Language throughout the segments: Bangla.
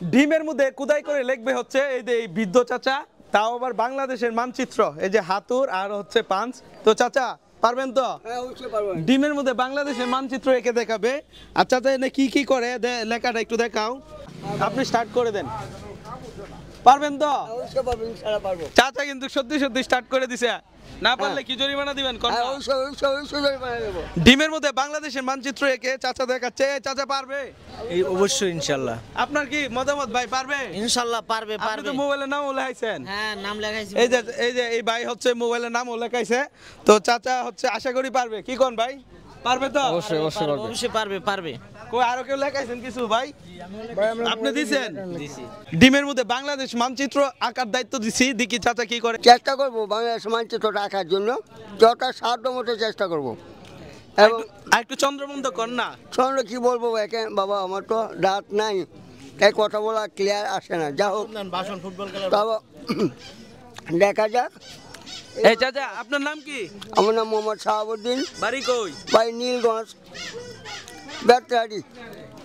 ডিমের মধ্যে কুদাই করে লিখবে হচ্ছে এই যে এই বৃদ্ধ চাচা, তাও আবার বাংলাদেশের মানচিত্র, এই যে হাতুর আর হচ্ছে পাঁচ। তো চাচা পারবেন তো? হ্যাঁ অবশ্যই পারবো। ডিমের মধ্যে বাংলাদেশের মানচিত্র এঁকে দেখাবে। আর চাচা এনে কি কি করে লেখাটা একটু দেখাও, আপনি স্টার্ট করে দেন। পারবেন তো? অবশ্যই পারবো, ইনশাআল্লাহ পারবো। চাচা কিন্তু সত্যি সত্যি স্টার্ট করে দিছে। না পারলে কি জরিমানা দিবেন? হ্যাঁ অবশ্যই অবশ্যই অবশ্যই জরিমানা দেবো। ডিমের মধ্যে বাংলাদেশের মানচিত্র এঁকে চাচা দেখাচ্ছে। চাচা পারবে? এই অবশ্যই ইনশাআল্লাহ। আপনার কি মতামত ভাই, পারবে? ইনশাআল্লাহ পারবে আপনি পারবে। তো মোবাইলের নামও লেখাইছেন। হ্যাঁ নাম লেখাইছি। এই ভাই হচ্ছে মোবাইলের নামও লেখাইছে। তো চাচা হচ্ছে আশা করি পারবে। কি কোন ভাই, পারবে তো? অবশ্যই অবশ্যই পারবে। অবশ্যই পারবে পারবে। কই আরো কেউ লেখাইছেন কিছু ভাই? আপনি দিছেন? ডিমের মধ্যে বাংলাদেশ মানচিত্র আঁকার দায়িত্ব দিছি, দেখি চাচা কি করে। চেষ্টা করবো বাংলাদেশ মানচিত্র রাখার জন্য, যথা সাধ্য মতো চেষ্টা করবো। এবং আর একটু চন্দ্রবন্ধ কর না। চন্দ্র কি বলবো বাবা, আমার তো দাঁত নাই, তাই কথা বলা ক্লিয়ার আসে না। যা হোক বাসন ফুটবল খেলা। তবে দেখা যাক। এই চাচা আপনার নাম কি? আমার নাম মোহাম্মদ শাহাবুদ্দিন, বাড়ি কই? বাই নীলগঞ্জ, বেতরাড়ি।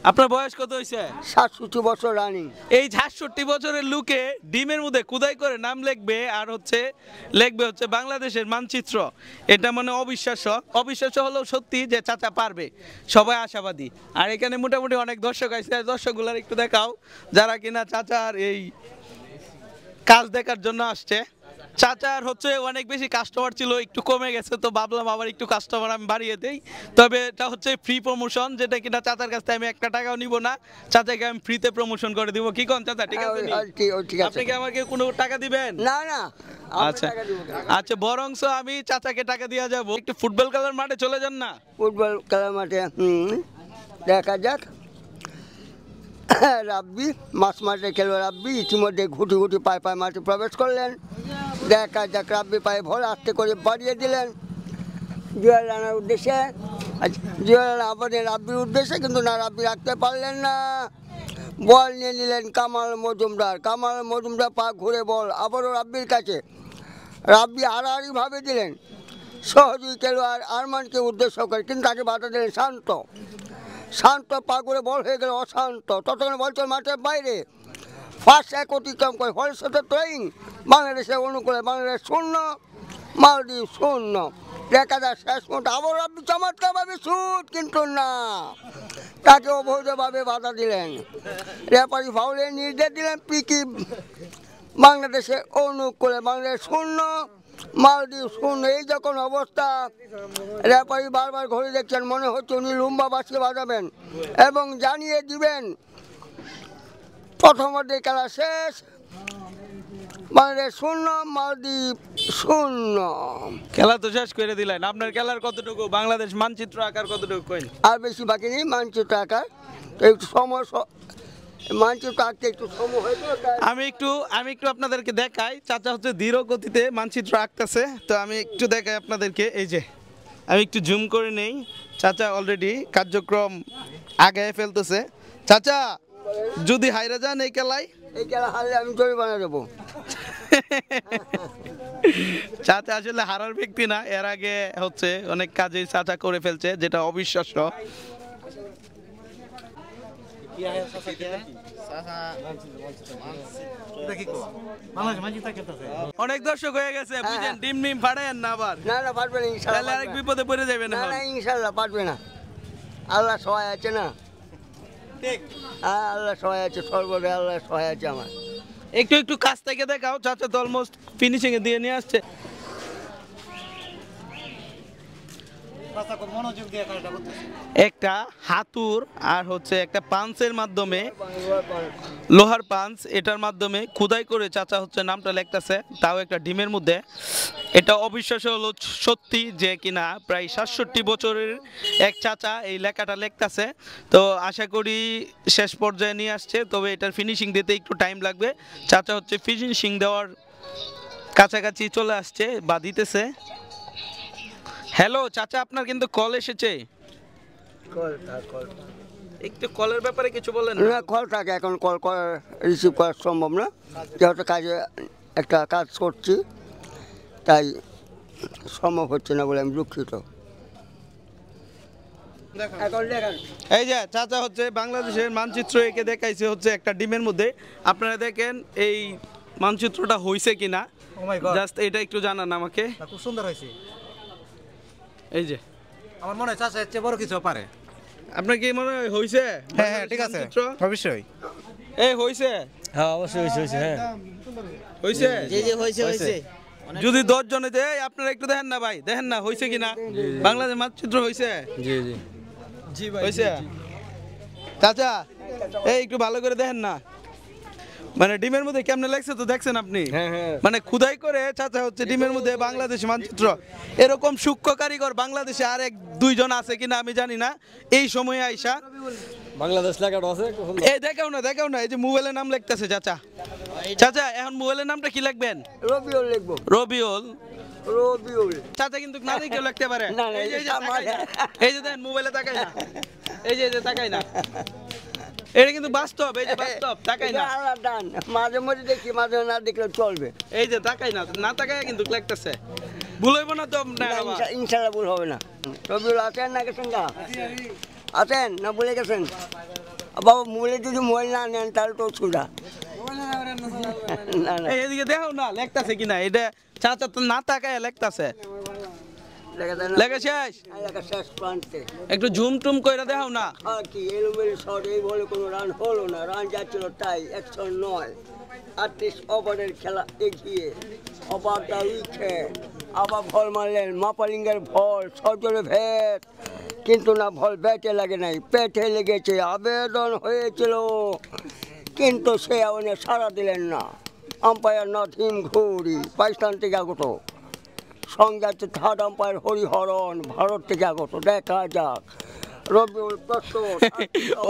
আপনার বয়স কত হয়েছে? 67 বছর রানিং। এই 66 বছরের লোকে ডিমের মধ্যে কুদাই করে নাম লিখবে আর হচ্ছে লিখবে হচ্ছে বাংলাদেশের মানচিত্র। এটা মানে অবিশ্বাস্য। অবিশ্বাস্য হলেও সত্যি যে চাচা পারবে, সবাই আশাবাদী। আর এখানে মোটামুটি অনেক দর্শক আছে, দর্শকগুলার একটু দেখাও যারা কিনা চাচার এই কাজ দেখার জন্য আসছে। চাচার হচ্ছে অনেক বেশি কাস্টমার ছিল, একটু কমে গেছে, তো ভাবলাম আবার একটু কাস্টমার আমি বাড়িয়ে দেই। তবে এটা হচ্ছে ফ্রি প্রমোশন, যেটা কিনা চাচার কাছ থেকে আমি 1 টাকাও নিব না, চাচাকে আমি ফ্রিতে প্রমোশন করে দিব। কি কোন চাচা, ঠিক আছে? ঠিক আছে। আপনি কি আমাকে কোনো টাকা দিবেন? না না, আচ্ছা আচ্ছা, বরংস আমি চাচাকে টাকা দিয়ে যাব। একটু ফুটবল খেলার মাঠে চলে যান না? ফুটবল খেলার মাঠে দেখা যাক। রাব্বি মাছ মাঠে খেলবে। রাব্বি ইতিমধ্যে ঘুটি ঘুটি পায়ে পায়ে মাঠে প্রবেশ করলেন। দেখা যাক, রাব্বি পায়ে ভর আস্তে করে বাড়িয়ে দিলেন জুয়েল রানার উদ্দেশ্যে। জুয়েল রানা আবার রাব্বির উদ্দেশ্যে, কিন্তু না, রাব্বি রাখতে পারলেন না। বল নিয়ে নিলেন কামাল মজুমদার। কামাল মজুমদার পা ঘুরে বল আবারও রাব্বির কাছে। রাব্বি আড়াআড়িভাবে দিলেন সহযোগী খেলোয়াড় আরমানকে উদ্দেশ্য করে, কিন্তু তাকে বাধা দিলেন শান্ত। শান্ত পা করে বল হয়ে গেল অশান্ত। ততক্ষণে বল চল মাঠের বাইরে। ফার্স্ট এক অতিক্রম করে হলের সাথে ট্রেইং বাংলাদেশের অনুকূলে। বাংলাদেশ 0, মালদ্বীপ 0। দেখা যায় শেষ মুহূর্তে আবার আপনি চমৎকারভাবে শুট, কিন্তু না, তাকে অবৈধভাবে বাধা দিলেন। রেফারি ফাউলের নির্দেশ দিলেন। পিকি বাংলাদেশের অনুকূলে। বাংলাদেশ 0, মালদ্বীপ 0। এই যখন অবস্থা, রেফারি বারবার ঘড়ি দেখছেন, মনে হচ্ছে উনি লুম্বা বাসকে বাজাবেন এবং জানিয়ে দিবেন প্রথমার্ধে খেলা শেষ। বাংলাদেশ 0, মালদ্বীপ 0। খেলা তো শেষ করে দিলেন। আপনার খেলার কতটুকু, বাংলাদেশ মানচিত্র আকার কতটুকু কইন? আর বেশি বাকি নেই মানচিত্র আঁকার। একটু সময়, মানচিত্র আঁকতে একটু সময় হয়েছে। আমি একটু আপনাদেরকে দেখাই। চাচা হচ্ছে ধীর গতিতে মানচিত্র আঁকতেছে, তো আমি একটু দেখাই আপনাদেরকে। এই যে আমি একটু জুম করে নেই। চাচা অলরেডি কার্যক্রম আগায় ফেলতেছে। চাচা যদি হাইরা যান এই খেলায়, এই খেলা হারলে আমি জরিমানা দেবো। চাচা আসলে হারার ব্যক্তি না, এর আগে হচ্ছে অনেক কাজে চাচা করে ফেলছে, যেটা অবিশ্বাস্য। অনেক দর্শক হয়ে গেছে, বুঝেন, ডিম ডিম ফাড়ায়েন না আবার। না না, পারবে না তাহলে ইনশাল্লাহ। আরেক বিপদে পড়ে যাবেন। না না, ইনশাল্লাহ পারবে না। আল্লাহ সহায় আছে না? হ্যাঁ, আল্লাহ সহায় আছে, সর্বদা আল্লাহ সহায় আছে আমার। একটু একটু কাছ থেকে দেখাও। চাচা তো অলমোস্ট ফিনিশিং এ দিয়ে নিয়ে আসছে। একটা হাতুর আর হচ্ছে একটা পাঞ্চের মাধ্যমে, লোহার পাঞ্চ, এটার মাধ্যমে খোদাই করে চাচা হচ্ছে নামটা লিখতেছে, তাও একটা ডিমের মধ্যে। এটা অবিশ্বাস্য হলো সত্যি যে কিনা প্রায় 67 বছরের এক চাচা এই লেখাটা লিখতেছে। তো আশা করি শেষ পর্যায়ে নিয়ে আসছে, তবে এটার ফিনিশিং দিতে একটু টাইম লাগবে। চাচা হচ্ছে ফিনিশিং দেওয়ার কাছাকাছি চলে আসছে বা দিতেছে। হ্যালো চাচা, আপনার কিন্তু কল এসেছে। একটু কলের ব্যাপারে কিছু বলেন না, কল থাকে এখন, কল রিসিভ করা সম্ভব না, যেহেতু কাজে একটা কাজ করছি, তাই সম্ভব হচ্ছে না বলে আমি দুঃখিত। এখন দেখেন এই যে চাচা হচ্ছে বাংলাদেশের মানচিত্র এঁকে দেখাইছে হচ্ছে একটা ডিমের মধ্যে। আপনারা দেখেন এই মানচিত্রটা হইছে কিনা, ও মাই গড, জাস্ট এটা একটু জানান আমাকে। খুব সুন্দর হয়েছে। এই যে আমার মনে হয় চাচা এর চেয়ে বড় কিছু পারে। আপনার কি মনে হয় হইছে? হ্যাঁ হ্যাঁ, ঠিক আছে, মানচিত্র? অবশ্যই। এই হইছে? হ্যাঁ অবশ্যই হয়েছে হ্যাঁ হইছে? যে হয়েছে হয়েছে যদি 10 জনে দেয় আপনারা একটু দেখেন না ভাই, দেখেন না হইছে কিনা। বাংলাদেশ মানচিত্র হইছে? জি জি জি ভাই হইছে। চাচা এই একটু ভালো করে দেখেন না, মানে ডিমের মধ্যে কেমনে লাগছে তো দেখছেন আপনি? মানে খুদাই করে চাচা হচ্ছে ডিমের মধ্যে বাংলাদেশ মানচিত্র। এরকম সূক্ষ্ম কারিগর বাংলাদেশে আর 1-2 জন আছে কিনা আমি জানি না। এই সময়ে আইসা বাংলাদেশ লেখাটা আছে। এই দেখাও না, এই যে মোবাইলের নাম লিখতেছে চাচা। চাচা এখন মোবাইলের নামটা কি লিখবেন? রবিউল লিখবো, রবিউল। রবিউল। চাচা কিন্তু না দেখেও লিখতে পারে। না, না, এই যে এটা আমার- তাকাই না। এই যে দেখেন মোবাইলে তাকাই না, এই যে তাকাই না, এটা কিন্তু বাস্তব, এই যে বাস্তব, তাকাই না। এটা আলাদা। মাঝে মধ্যে দেখি, মাঝে না দেখলে চলবে। এই যে তাকাই না, না তাকাই কিন্তু লিখতেছে। ভুল হইব না তো? না না, বাবা। ইনশাল্লাহ ভুল হবে না। রবিউল আছেন না গেছেন না? আছেন না ভুলে গেছেন? বাবা মোবাইলে যদি মোবাইল না নেন তাহলে তো সুবিধা। না না এই এদিকে দেখো না লিখতেছে কিনা, এটা চাচা তো না তাকায় লিখতেছে। লেখা যায় না? লেখা শেষ? লেখা শেষ প্রান্তে। একটু জুম টুম কইরা দেখাও না। আর কি এলোমেলো শট, এই বলে কোনো রান হলো না। রান যাচ্ছিল তাই 109। 38 ওভারের খেলা এগিয়ে অবাক দা উইকেট। আবার বল মারলেন মাপালিঙ্গের বল, সজোরে ভেট, কিন্তু না বল ব্যাটে লাগে নাই, পেটে লেগেছে। আবেদন হয়েছিল কিন্তু সে আবেদনে সাড়া দিলেন না। আম্পায়ার নথিম ঘুরি, পাকিস্তান থেকে আগত। সঙ্গে আছে থার্ড আম্পায়ার হরিহরণ, ভারত থেকে আগত। দেখা যাক রবিউল প্রস্তুত।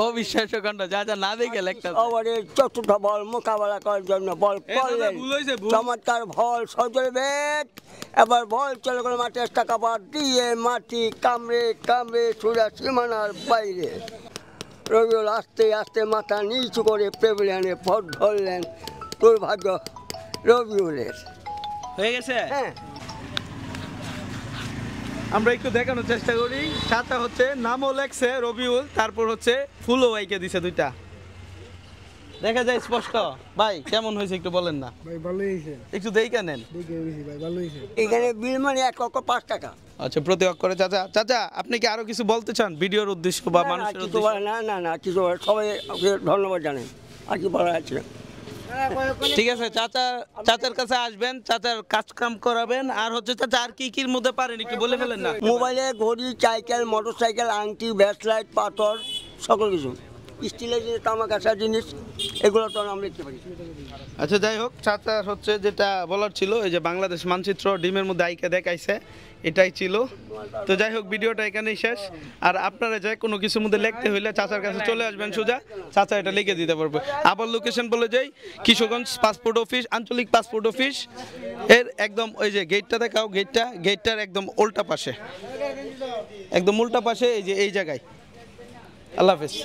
অবিশ্বাস্য কাণ্ড, যা না দেখে লিখতেছে। ওভারের চতুর্থ বল মোকাবেলা করার জন্য বল করলেন। ভুল হয়েছে, ভুল। চমৎকার বল, সজোরে ব্যাট। এবার বল চলে গেল মাঠে, টাকা বার দিয়ে মাটি কামড়ে ছুড়া সীমানার বাইরে। রবিউল আস্তে আস্তে মাথা নিচু করে প্যাভিলিয়নে ভোট ধরলেন। দুর্ভাগ্য রবিউলের। হয়ে গেছে? হ্যাঁ, আমরা একটু দেখানোর চেষ্টা করি। চাচা হচ্ছে নামও লেখছে রবিউল, তারপর হচ্ছে ফুলও ওয়াইকে দিছে দুইটা, দেখা যায় স্পষ্ট। ভাই কেমন হয়েছে একটু বলেন না? ভাই ভালোই হয়েছে, একটু দেখে নেন। দেখে গেছি ভাই, ভালো হয়েছে। এখানে বিল মানে 1 লক্ষ 5 টাকা। আচ্ছা, প্রতি অক্ষরে। চাচা চাচা আপনি কি আরো কিছু বলতে চান ভিডিওর উদ্দেশ্য বা না, না, মানুষের কিছু উদ্দেশ্য? বলার- না কিছু বলার- সবাই ওকে ধন্যবাদ জানেন। আর কি বলার আছে? ঠিক আছে, চাচার কাছে আসবেন, চাচার কাজ কাম করাবেন। আর হচ্ছে চাচা আর কি কির মধ্যে পারেন একটু বলে ফেলেন না। মোবাইলে ঘড়ি, সাইকেল, মোটরসাইকেল, আংটি, ব্যাসলাইট, পাথর, সকল কিছু। স্টিলের জিনিস, তামা কাঁচা জিনিস, এগুলো তো আমরা লিখতে পারি। আচ্ছা যাই হোক, চাচার হচ্ছে যেটা বলার ছিল, এই যে বাংলাদেশ মানচিত্র ডিমের মধ্যে আইকে দেখাইছে, এটাই ছিল। তো যাই হোক, ভিডিওটা এখানেই শেষ। আর আপনারা যে কোনো কিছুর মধ্যে লিখতে হইলে চাচার কাছে চলে আসবেন সোজা, চাচা এটা লিখে দিতে পারবে। আবার লোকেশন বলে যাই, কিশোরগঞ্জ পাসপোর্ট অফিস, আঞ্চলিক পাসপোর্ট অফিস এর একদম ওই যে গেটটা দেখাও, গেটটার একদম উল্টা পাশে, একদম উল্টা পাশে, এই যে এই জায়গায়। আল্লাহ হাফেজ।